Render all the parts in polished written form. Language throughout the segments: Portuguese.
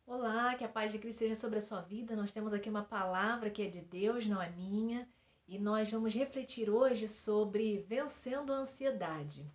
Olá, que a paz de Cristo seja sobre a sua vida. Nós temos aqui uma palavra que é de Deus, não é minha, e nós vamos refletir hoje sobre vencendo a ansiedade.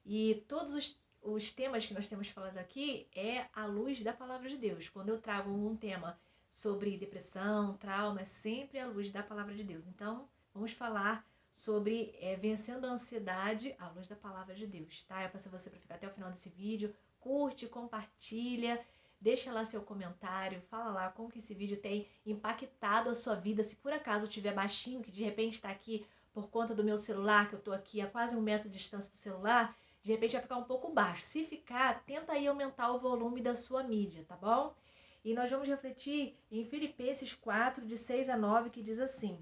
E todos os temas que nós temos falado aqui é à luz da palavra de Deus. Quando eu trago um tema sobre depressão, trauma, é sempre à luz da palavra de Deus. Então, vamos falar sobre vencendo a ansiedade à luz da palavra de Deus, tá? Eu peço a você para ficar até o final desse vídeo, curte, compartilha. Deixa lá seu comentário, fala lá como que esse vídeo tem impactado a sua vida. Se por acaso estiver baixinho, que de repente está aqui por conta do meu celular, que eu estou aqui a quase 1 metro de distância do celular, de repente vai ficar um pouco baixo. Se ficar, tenta aí aumentar o volume da sua mídia, tá bom? E nós vamos refletir em Filipenses 4, de 6 a 9, que diz assim: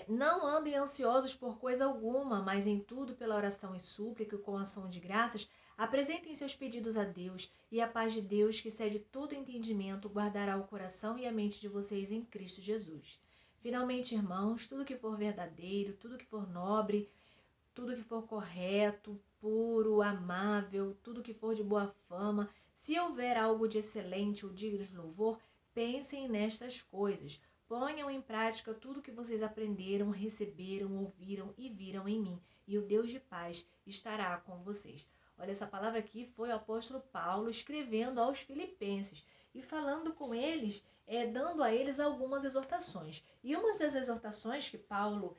não andem ansiosos por coisa alguma, mas em tudo pela oração e súplica e com ação de graças, apresentem seus pedidos a Deus, e a paz de Deus, que excede todo entendimento, guardará o coração e a mente de vocês em Cristo Jesus. Finalmente, irmãos, tudo que for verdadeiro, tudo que for nobre, tudo que for correto, puro, amável, tudo que for de boa fama, se houver algo de excelente ou digno de louvor, pensem nestas coisas. Ponham em prática tudo que vocês aprenderam, receberam, ouviram e viram em mim, e o Deus de paz estará com vocês. Olha, essa palavra aqui foi o apóstolo Paulo escrevendo aos filipenses e falando com eles, dando a eles algumas exortações. E uma das exortações que Paulo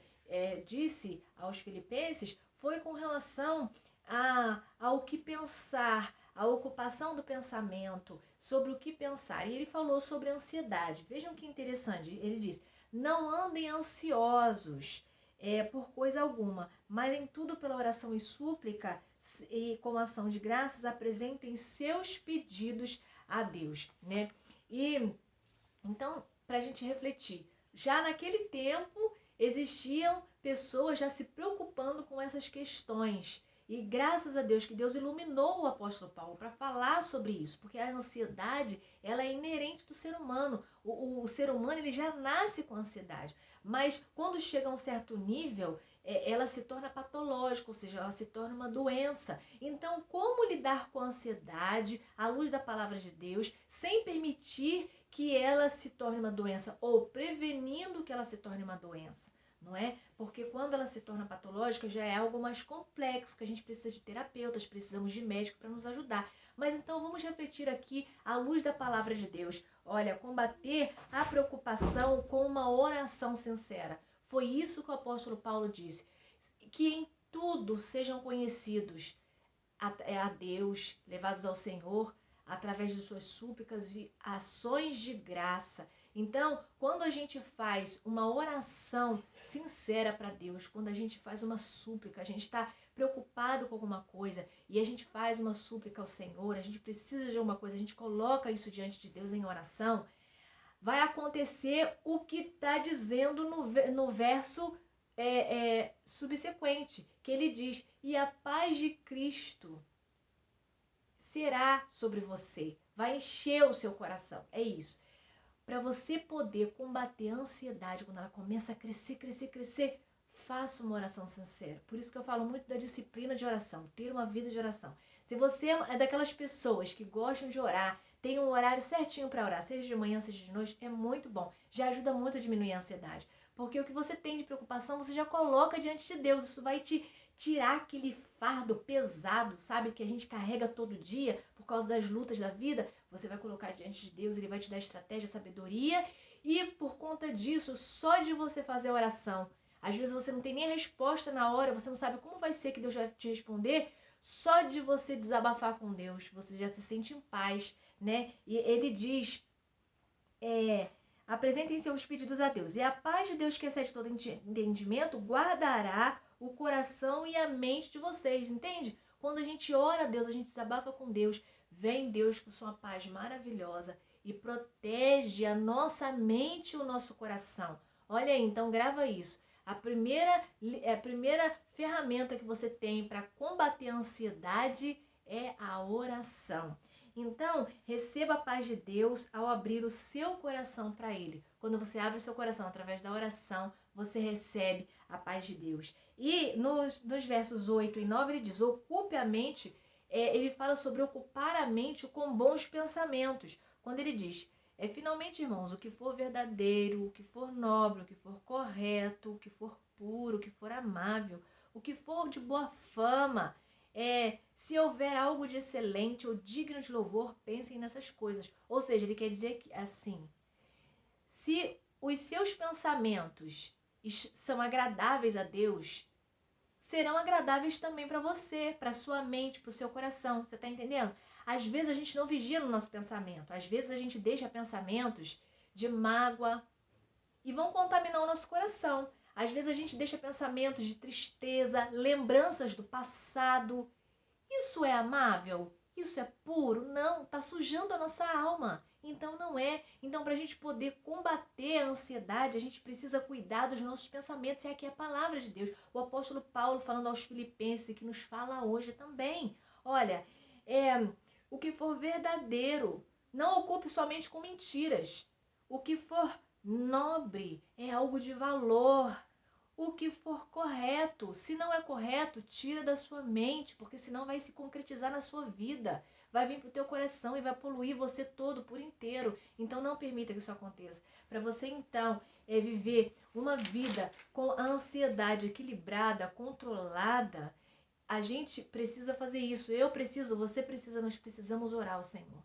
disse aos filipenses foi com relação ao que pensar, a ocupação do pensamento, sobre o que pensar. E ele falou sobre ansiedade. Vejam que interessante, ele diz: não andem ansiosos por coisa alguma, mas em tudo pela oração e súplica e com ação de graças apresentem seus pedidos a Deus, né? E então, para a gente refletir, já naquele tempo existiam pessoas já se preocupando com essas questões. E graças a Deus que Deus iluminou o apóstolo Paulo para falar sobre isso, porque a ansiedade ela é inerente do ser humano. O ser humano ele já nasce com ansiedade, mas quando chega a um certo nível, ela se torna patológica, ou seja, ela se torna uma doença. Então, como lidar com a ansiedade à luz da palavra de Deus, sem permitir que ela se torne uma doença ou prevenindo que ela se torne uma doença, não é? Porque quando ela se torna patológica já é algo mais complexo, que a gente precisa de terapeutas, precisamos de médico para nos ajudar. Mas então vamos refletir aqui à luz da palavra de Deus. Olha, combater a preocupação com uma oração sincera. Foi isso que o apóstolo Paulo disse, que em tudo sejam conhecidos a Deus, levados ao Senhor, através de suas súplicas e ações de graça. Então, quando a gente faz uma oração sincera para Deus, quando a gente faz uma súplica, a gente está preocupado com alguma coisa e a gente faz uma súplica ao Senhor, a gente precisa de alguma coisa, a gente coloca isso diante de Deus em oração, vai acontecer o que está dizendo no verso subsequente, que ele diz: e a paz de Cristo será sobre você, vai encher o seu coração. É isso. Para você poder combater a ansiedade, quando ela começa a crescer, crescer, crescer, faça uma oração sincera. Por isso que eu falo muito da disciplina de oração, ter uma vida de oração. Se você é daquelas pessoas que gostam de orar, tem um horário certinho para orar, seja de manhã, seja de noite, é muito bom. Já ajuda muito a diminuir a ansiedade. Porque o que você tem de preocupação, você já coloca diante de Deus. Isso vai te tirar aquele fardo pesado, sabe, que a gente carrega todo dia por causa das lutas da vida. Você vai colocar diante de Deus, ele vai te dar estratégia, sabedoria, e por conta disso, só de você fazer a oração, às vezes você não tem nem a resposta na hora, você não sabe como vai ser que Deus vai te responder, só de você desabafar com Deus, você já se sente em paz, né? E ele diz, apresentem seus pedidos a Deus, e a paz de Deus que excede todo entendimento guardará o coração e a mente de vocês, entende? Quando a gente ora a Deus, a gente desabafa com Deus, vem Deus com sua paz maravilhosa e protege a nossa mente e o nosso coração. Olha aí, então grava isso. A primeira ferramenta que você tem para combater a ansiedade é a oração. Então, receba a paz de Deus ao abrir o seu coração para Ele. Quando você abre o seu coração através da oração, você recebe a paz de Deus. E nos versos 8 e 9 ele diz: ocupe a mente ele fala sobre ocupar a mente com bons pensamentos. Quando ele diz, finalmente, irmãos, o que for verdadeiro, o que for nobre, o que for correto, o que for puro, o que for amável, o que for de boa fama, se houver algo de excelente ou digno de louvor, pensem nessas coisas. Ou seja, ele quer dizer que, assim, se os seus pensamentos são agradáveis a Deus, serão agradáveis também para você, para sua mente, para o seu coração. Você está entendendo? Às vezes a gente não vigia no nosso pensamento. Às vezes a gente deixa pensamentos de mágoa e vão contaminar o nosso coração. Às vezes a gente deixa pensamentos de tristeza, lembranças do passado. Isso é amável? Isso é puro? Não, está sujando a nossa alma. Então não é. Então, para a gente poder combater a ansiedade, a gente precisa cuidar dos nossos pensamentos. E aqui é a palavra de Deus. O apóstolo Paulo falando aos Filipenses, que nos fala hoje também. Olha, o que for verdadeiro, não ocupe somente com mentiras. O que for nobre é algo de valor. O que for correto. Se não é correto, tira da sua mente, porque senão vai se concretizar na sua vida. Vai vir para o teu coração e vai poluir você todo por inteiro. Então não permita que isso aconteça. Para você então viver uma vida com a ansiedade equilibrada, controlada, a gente precisa fazer isso. Eu preciso, você precisa, nós precisamos orar ao Senhor.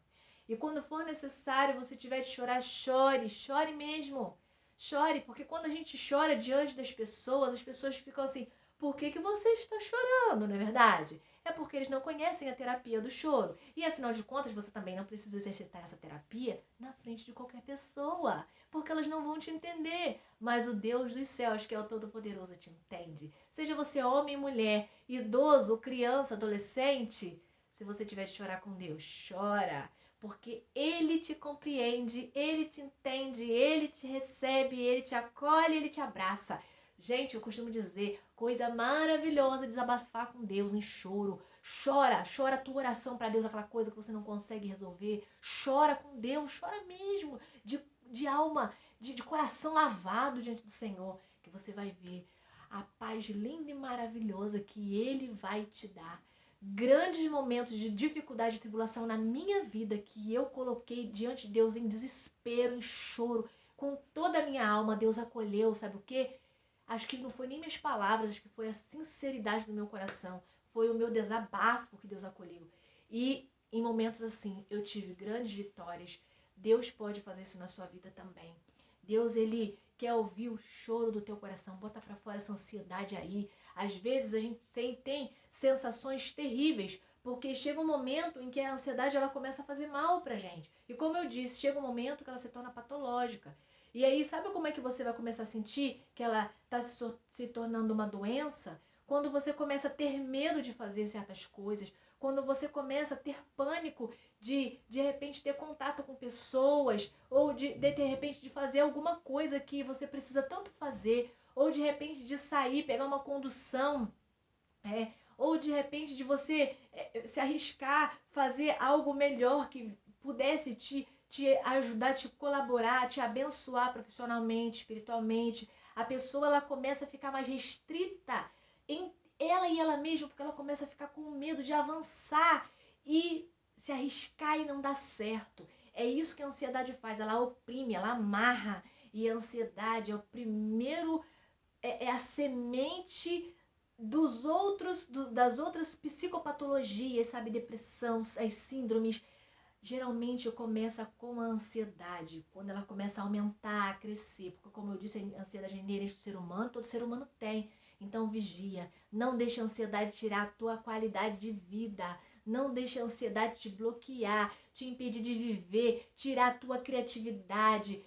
E quando for necessário, você tiver de chorar, chore, chore mesmo. Chore, porque quando a gente chora diante das pessoas, as pessoas ficam assim, por que você está chorando, não é verdade? É porque eles não conhecem a terapia do choro. E afinal de contas, você também não precisa exercitar essa terapia na frente de qualquer pessoa, porque elas não vão te entender. Mas o Deus dos céus, que é o Todo-Poderoso, te entende. Seja você homem, mulher, idoso, criança, adolescente, se você tiver de chorar com Deus, chora. Porque Ele te compreende, Ele te entende, Ele te recebe, Ele te acolhe, Ele te abraça. Gente, eu costumo dizer, coisa maravilhosa desabafar com Deus em choro. Chora, chora a tua oração para Deus, aquela coisa que você não consegue resolver. Chora com Deus, chora mesmo, de alma, de coração lavado diante do Senhor, que você vai ver a paz linda e maravilhosa que Ele vai te dar. Grandes momentos de dificuldade e tribulação na minha vida que eu coloquei diante de Deus em desespero, em choro, com toda a minha alma, Deus acolheu, sabe o quê? Acho que não foi nem minhas palavras, acho que foi a sinceridade do meu coração, foi o meu desabafo que Deus acolheu. E em momentos assim, eu tive grandes vitórias. Deus pode fazer isso na sua vida também. Deus, Ele quer ouvir o choro do teu coração, bota pra fora essa ansiedade aí. Às vezes a gente tem sensações terríveis, porque chega um momento em que a ansiedade ela começa a fazer mal pra gente. E como eu disse, chega um momento que ela se torna patológica. E aí, sabe como é que você vai começar a sentir que ela está se tornando uma doença? Quando você começa a ter medo de fazer certas coisas, quando você começa a ter pânico de repente ter contato com pessoas, ou de repente de fazer alguma coisa que você precisa tanto fazer, ou de repente de sair, pegar uma condução, ou de repente de você se arriscar, fazer algo melhor que pudesse te ajudar, te colaborar, te abençoar profissionalmente, espiritualmente. A pessoa ela começa a ficar mais restrita em ela e ela mesma, porque ela começa a ficar com medo de avançar e se arriscar e não dar certo. É isso que a ansiedade faz, ela oprime, ela amarra. E a ansiedade é o primeiro, é a semente das outras psicopatologias, sabe? Depressão, as síndromes. Geralmente começa com a ansiedade, quando ela começa a aumentar, a crescer, porque como eu disse, a ansiedade é inerente do ser humano, todo ser humano tem. Então vigia, não deixe a ansiedade tirar a tua qualidade de vida, não deixe a ansiedade te bloquear, te impedir de viver, tirar a tua criatividade,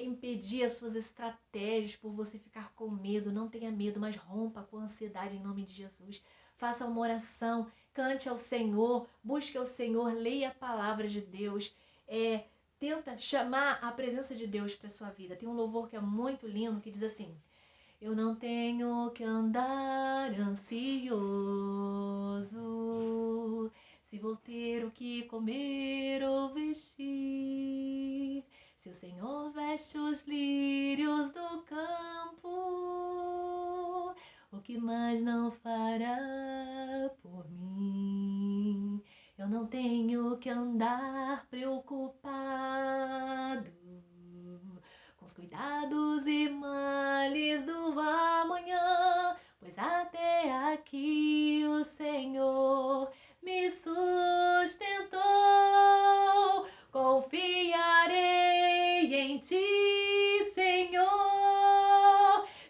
impedir as suas estratégias por você ficar com medo. Não tenha medo, mas rompa com a ansiedade em nome de Jesus. Faça uma oração, cante ao Senhor, busque ao Senhor, leia a palavra de Deus, tenta chamar a presença de Deus para sua vida. Tem um louvor que é muito lindo, que diz assim: eu não tenho que andar ansioso, se vou ter o que comer ou vestir, se o Senhor veste os lírios do campo, o que mais não fará por mim? não tenho que andar preocupado com os cuidados e males do amanhã, pois até aqui o Senhor me sustentou. Confiarei em ti, Senhor,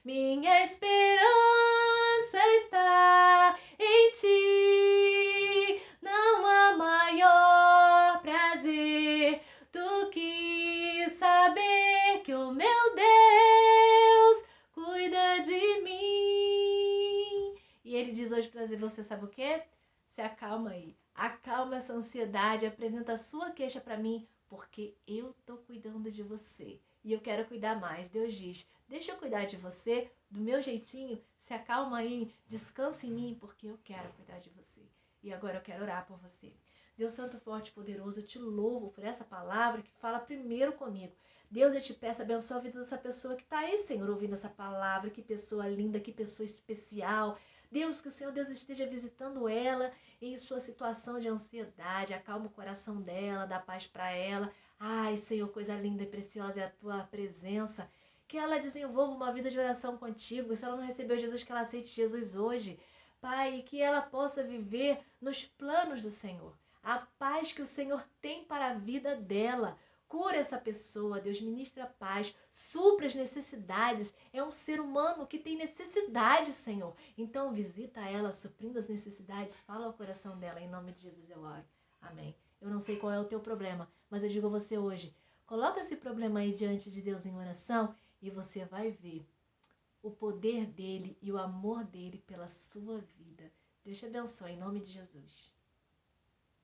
minha esperança está em ti. Não há maior prazer do que saber que o meu Deus cuida de mim. E ele diz hoje para você, sabe o quê? Se acalma aí. Acalma essa ansiedade, apresenta a sua queixa para mim, porque eu tô cuidando de você. E eu quero cuidar mais. Deus diz, deixa eu cuidar de você, do meu jeitinho, se acalma aí, descansa em mim, porque eu quero cuidar de você. E agora eu quero orar por você. Deus Santo, Forte e Poderoso, eu te louvo por essa palavra que fala primeiro comigo. Deus, eu te peço, abençoa a vida dessa pessoa que está aí, Senhor, ouvindo essa palavra. Que pessoa linda, que pessoa especial. Deus, que o Senhor Deus esteja visitando ela em sua situação de ansiedade. Acalma o coração dela, dá paz para ela. Ai, Senhor, coisa linda e preciosa é a tua presença. Que ela desenvolva uma vida de oração contigo. Se ela não recebeu Jesus, que ela aceite Jesus hoje. Pai, que ela possa viver nos planos do Senhor. A paz que o Senhor tem para a vida dela. Cura essa pessoa, Deus, ministra paz, supra as necessidades. É um ser humano que tem necessidade, Senhor. Então visita ela, suprindo as necessidades, fala ao coração dela. Em nome de Jesus eu oro. Amém. Eu não sei qual é o teu problema, mas eu digo a você hoje, coloca esse problema aí diante de Deus em oração e você vai ver o poder dele e o amor dele pela sua vida. Deus te abençoe, em nome de Jesus.